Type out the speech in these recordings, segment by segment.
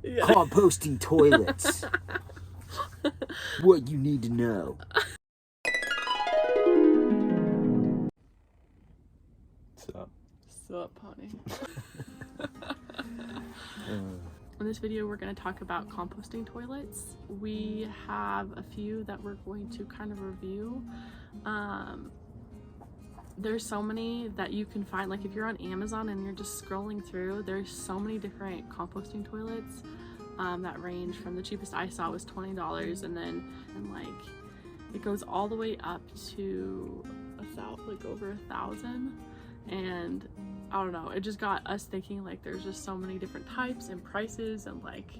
Yeah. Composting toilets. What you need to know. Sup, honey? In this video, we're going to talk about composting toilets. We have a few that we're going to kind of review. There's so many that you can find. Like if you're on Amazon and you're just scrolling through, there's so many different composting toilets that range from the cheapest I saw was $20, and like it goes all the way up to like over 1,000. And I don't know, it just got us thinking, like, there's just so many different types and prices, and like,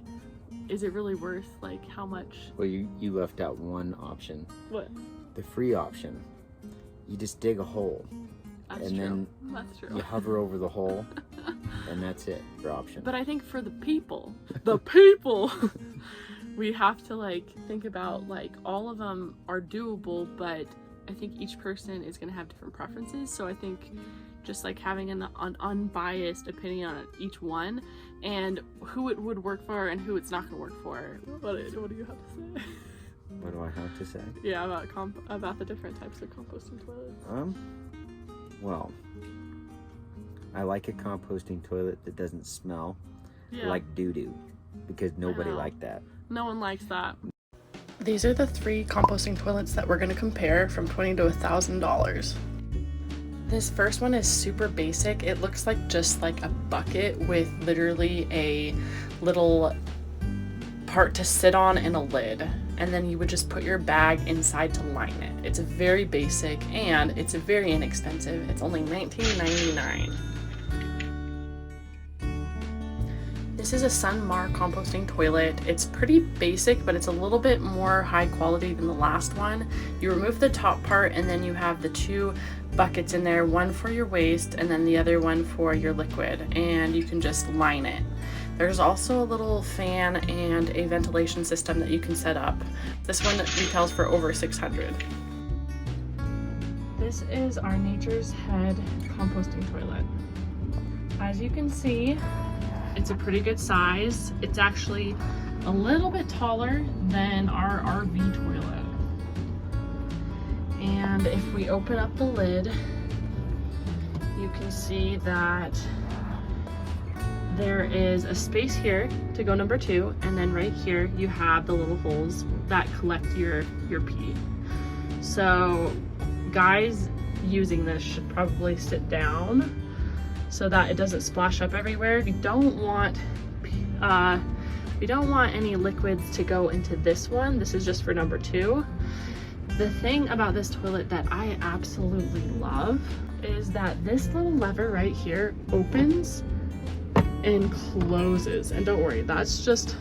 is it really worth like how much? Well, you left out one option. What? The free option. You just dig a hole. That's and true. then That's true. You hover over the hole and that's it, your option. But I think for the people, we have to like think about, like, all of them are doable, but I think each person is going to have different preferences. So I think just like having an unbiased opinion on each one and who it would work for and who it's not going to work for. What do you have to say? What do I have to say? Yeah, about the different types of composting toilets. Well, I like a composting toilet that doesn't smell like doo-doo, because nobody liked that. No one likes that. These are the 3 composting toilets that we're going to compare from $20 to $1,000. This first one is super basic. It looks like just like a bucket with literally a little part to sit on and a lid, and then you would just put your bag inside to line it. It's very basic and it's very inexpensive. It's only $19.99. This is a Sunmar composting toilet. It's pretty basic, but it's a little bit more high quality than the last one. You remove the top part and then you have the 2 buckets in there, one for your waste and then the other one for your liquid, and you can just line it. There's also a little fan and a ventilation system that you can set up. This one retails for over $600. This is our Nature's Head composting toilet. As you can see, it's a pretty good size. It's actually a little bit taller than our RV toilet. And if we open up the lid, you can see that there is a space here to go number 2, and then right here you have the little holes that collect your pee. So guys using this should probably sit down so that it doesn't splash up everywhere. We don't want any liquids to go into this one. This is just for number 2. The thing about this toilet that I absolutely love is that this little lever right here opens and closes. And don't worry, that's just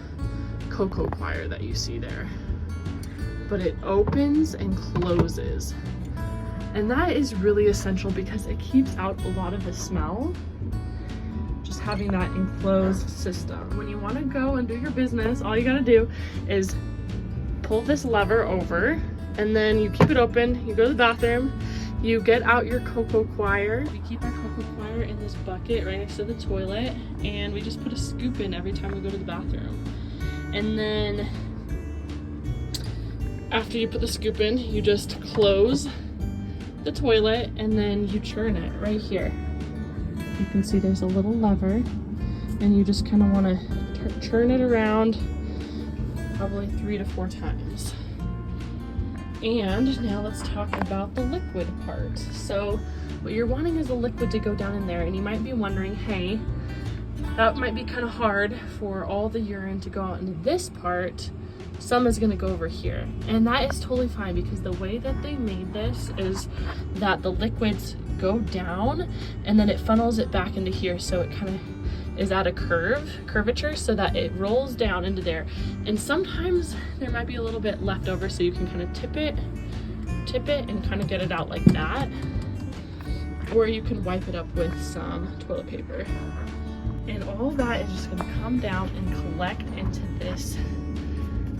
cocoa choir that you see there. But it opens and closes. And that is really essential because it keeps out a lot of the smell, just having that enclosed system. When you want to go and do your business, all you gotta do is pull this lever over, and then you keep it open, you go to the bathroom, you get out your cocoa choir. We keep our cocoa choir in this bucket right next to the toilet, and we just put a scoop in every time we go to the bathroom. And then after you put the scoop in, you just close the toilet and then you churn it right here. You can see there's a little lever, and you just kind of want to churn it around probably 3 to 4 times. And now let's talk about the liquid part. So what you're wanting is the liquid to go down in there, and you might be wondering, hey, that might be kind of hard for all the urine to go out into this part. Some is going to go over here, and that is totally fine, because the way that they made this is that the liquids go down and then it funnels it back into here, so it kind of is at a curvature, so that it rolls down into there. And sometimes there might be a little bit left over, so you can kind of tip it and kind of get it out like that, or you can wipe it up with some toilet paper. And all of that is just going to come down and collect into this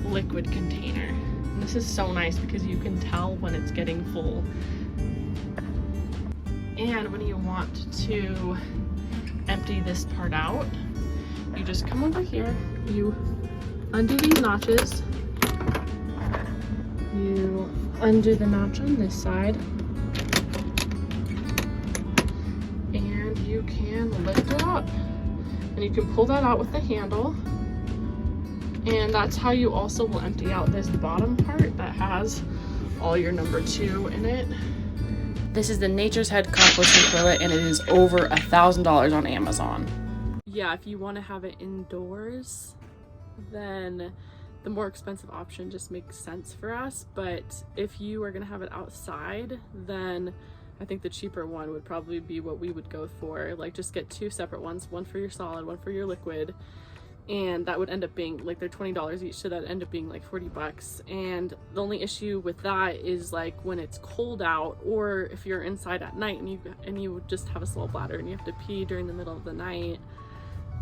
liquid container. And this is so nice because you can tell when it's getting full. And when you want to empty this part out, you just come over here, you undo these notches, you undo the notch on this side, and you can lift it up. And you can pull that out with the handle. And that's how you also will empty out this bottom part that has all your number 2 in it. This is the Nature's Head composting toilet, and it is over $1,000 on Amazon. Yeah, if you want to have it indoors, then the more expensive option just makes sense for us. But if you are going to have it outside, then I think the cheaper one would probably be what we would go for. Like, just get 2 separate ones, one for your solid, one for your liquid. And that would end up being like, they're $20 each, so that would end up being like $40. And the only issue with that is like when it's cold out, or if you're inside at night and you just have a small bladder and you have to pee during the middle of the night,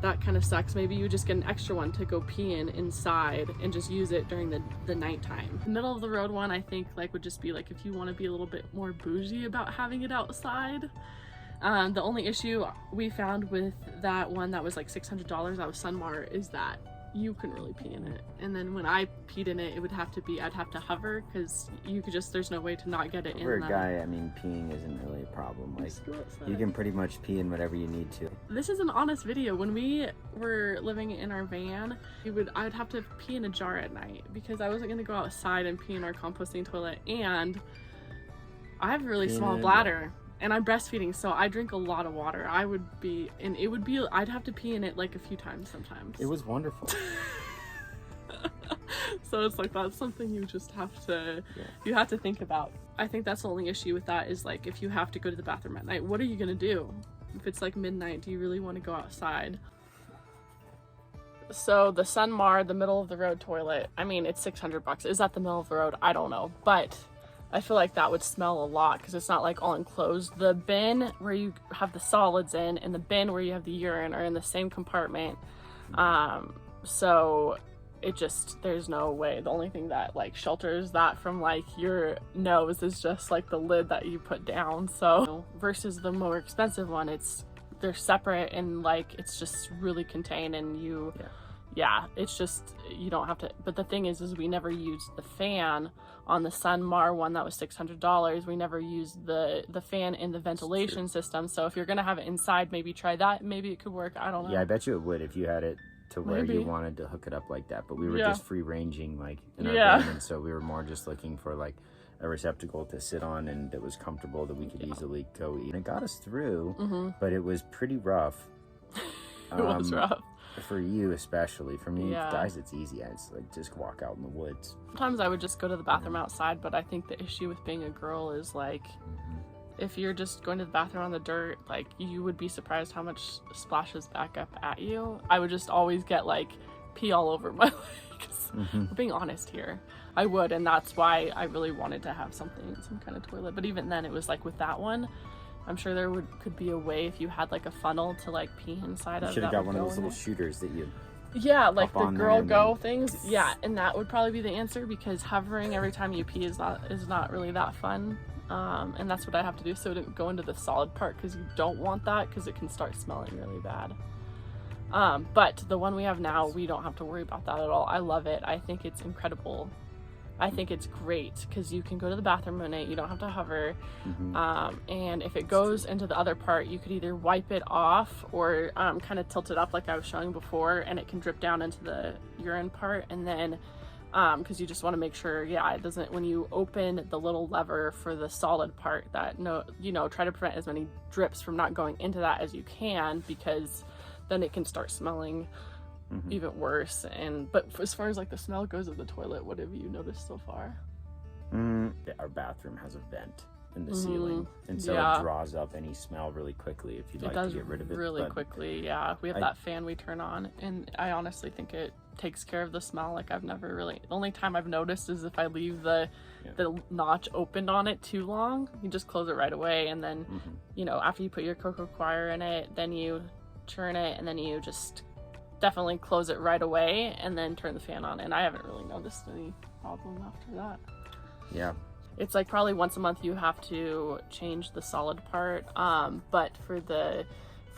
that kind of sucks. Maybe you just get an extra one to go pee in inside and just use it during the nighttime. The middle of the road one, I think, like, would just be like if you want to be a little bit more bougie about having it outside. The only issue we found with that one that was like $600, that was Sunmar, is that you couldn't really pee in it. And then when I peed in it, I'd have to hover, because you could just, there's no way to not get it in. For a guy, I mean, peeing isn't really a problem. Like, you can pretty much pee in whatever you need to. This is an honest video. When we were living in our van, I'd have to pee in a jar at night because I wasn't gonna go outside and pee in our composting toilet, and I have a really small bladder. And I'm breastfeeding, so I drink a lot of water. I'd have to pee in it like a few times sometimes. It was wonderful. So it's like, that's something you just have to, you have to think about. I think that's the only issue with that is like, if you have to go to the bathroom at night, what are you gonna do? If it's like midnight, do you really want to go outside? So the Sunmar, the middle of the road toilet, I mean, it's $600. Is that the middle of the road? I don't know, but I feel like that would smell a lot because it's not like all enclosed. The bin where you have the solids in and the bin where you have the urine are in the same compartment. So it just, there's no way. The only thing that like shelters that from like your nose is just like the lid that you put down. So versus the more expensive one, they're separate and like it's just really contained, and it's just, you don't have to. But the thing is we never used the fan on the Sunmar one that was $600. We never used the fan in the ventilation system. So if you're gonna have it inside, maybe try that. Maybe it could work. I don't know. Yeah, I bet you it would if you had it to where you wanted to hook it up like that. But we were just free ranging like in our van, and so we were more just looking for like a receptacle to sit on and that was comfortable, that we could easily go eat. And it got us through, but it was pretty rough. It was rough. For you especially. For me, guys, it's easy. It's like just walk out in the woods. Sometimes I would just go to the bathroom outside, but I think the issue with being a girl is like, if you're just going to the bathroom on the dirt, like, you would be surprised how much splashes back up at you. I would just always get like pee all over my legs. We're being honest here. I would, and that's why I really wanted to have some kind of toilet. But even then, it was like with that one, I'm sure there could be a way if you had like a funnel to like pee inside of. You should have got one of those little shooters that you. Yeah, like the Girl Go things. Yeah, and that would probably be the answer, because hovering every time you pee is not really that fun. And that's what I have to do, so I didn't go into the solid part, because you don't want that, because it can start smelling really bad. But the one we have now, we don't have to worry about that at all. I love it. I think it's incredible. I think it's great because you can go to the bathroom in it, you don't have to hover. And if it goes into the other part, you could either wipe it off or kind of tilt it up like I was showing before, and it can drip down into the urine part. And then because you just want to make sure, it doesn't, when you open the little lever for the solid part, that try to prevent as many drips from not going into that as you can, because then it can start smelling even worse. But as far as like the smell goes of the toilet, what have you noticed so far? Our bathroom has a vent in the ceiling, and so it draws up any smell really quickly if you'd like to get rid of it really quickly. We have that fan we turn on, and I honestly think it takes care of the smell. Like, I've never really, the only time I've noticed is if I leave the notch opened on it too long. You just close it right away, and then after you put your cocoa coir in it, then you churn it, and then you just definitely close it right away and then turn the fan on, and I haven't really noticed any problem after that. It's like probably once a month you have to change the solid part, but for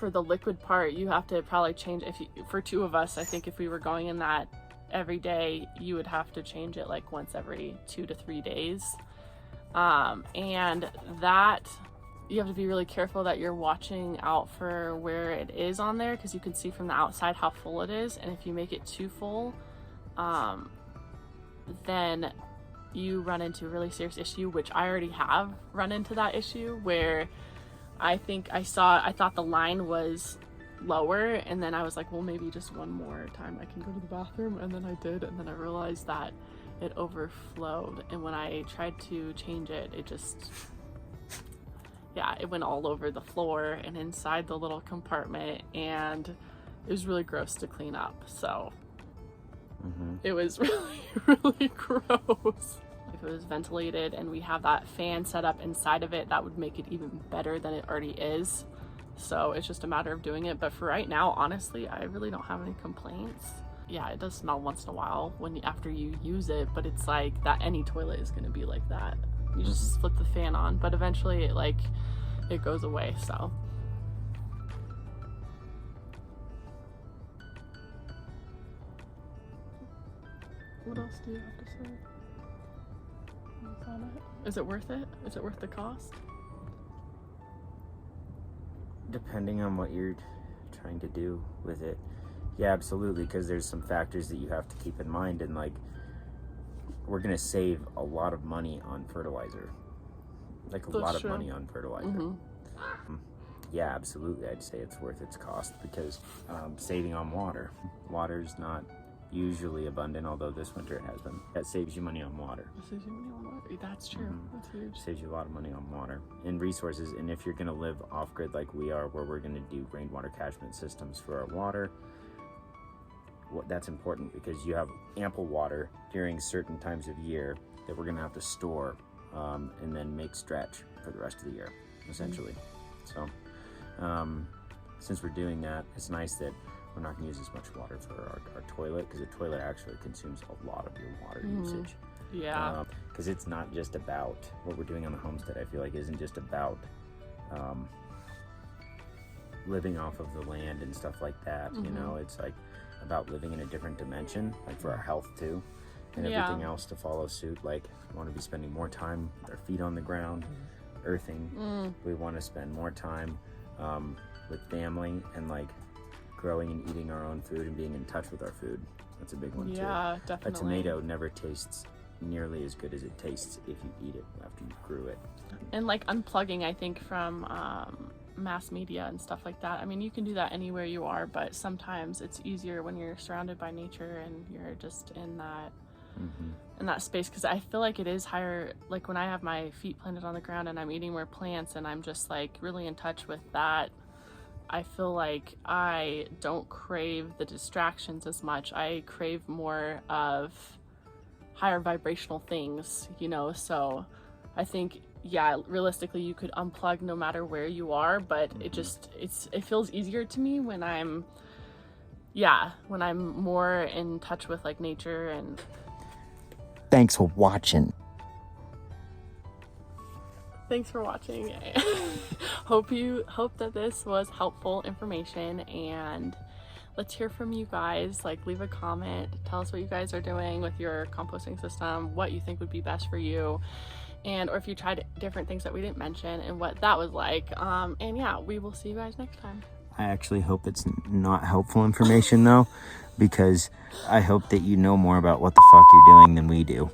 for the liquid part, you have to probably change, for 2 of us, I think if we were going in that every day, you would have to change it like once every 2 to 3 days. And that, you have to be really careful that you're watching out for where it is on there, because you can see from the outside how full it is, and if you make it too full, then you run into a really serious issue, which I already have run into that issue, where I thought the line was lower, and then I was like, well, maybe just one more time I can go to the bathroom, and then I did, and then I realized that it overflowed, and when I tried to change it, it just, yeah, it went all over the floor and inside the little compartment, and it was really gross to clean up. So it was really, really gross. If it was ventilated and we have that fan set up inside of it, that would make it even better than it already is. So it's just a matter of doing it. But for right now, honestly, I really don't have any complaints. Yeah, it does smell once in a while after you use it, but it's like that any toilet is going to be like that. You just flip the fan on, but eventually it goes away. So what else do you have to say? Is it worth it? Is it worth the cost? Depending on what you're trying to do with it. Yeah, absolutely, because there's some factors that you have to keep in mind, and like, we're gonna save a lot of money on fertilizer. Like, a lot of money on fertilizer. Yeah, absolutely, I'd say it's worth its cost, because saving on water. Water's not usually abundant, although this winter it has been. That saves you money on water. It saves you money on water. That's true. That's huge. Saves you a lot of money on water and resources. And if you're gonna live off-grid like we are, where we're gonna do rainwater catchment systems for our water, that's important, because you have ample water during certain times of year that we're gonna have to store and then make stretch for the rest of the year, essentially. So since we're doing that, it's nice that we're not going to use as much water for our toilet, because the toilet actually consumes a lot of your water usage. Yeah. Because it's not just about what we're doing on the homestead. I feel like isn't just about living off of the land and stuff like that. You know, it's like about living in a different dimension, like for our health too, and everything else to follow suit. Like, we want to be spending more time with our feet on the ground, earthing. We want to spend more time with family, and like growing and eating our own food and being in touch with our food. That's a big one too. Yeah, definitely. A tomato never tastes nearly as good as it tastes if you eat it after you grew it. And like unplugging, I think, from mass media and stuff like that. I mean, you can do that anywhere you are, but sometimes it's easier when you're surrounded by nature and you're just in that in that space, because I feel like it is higher, like when I have my feet planted on the ground and I'm eating more plants and I'm just like really in touch with that, I feel like I don't crave the distractions as much. I crave more of higher vibrational things, you know. So I think, yeah, realistically you could unplug no matter where you are, but it feels easier to me when I'm more in touch with like nature. And thanks for watching. Thanks for watching. Hope that this was helpful information, and let's hear from you guys. Like, leave a comment, tell us what you guys are doing with your composting system, what you think would be best for you, and or if you tried different things that we didn't mention and what that was like. And yeah, we will see you guys next time. I actually hope it's not helpful information though, because I hope that you know more about what the fuck you're doing than we do.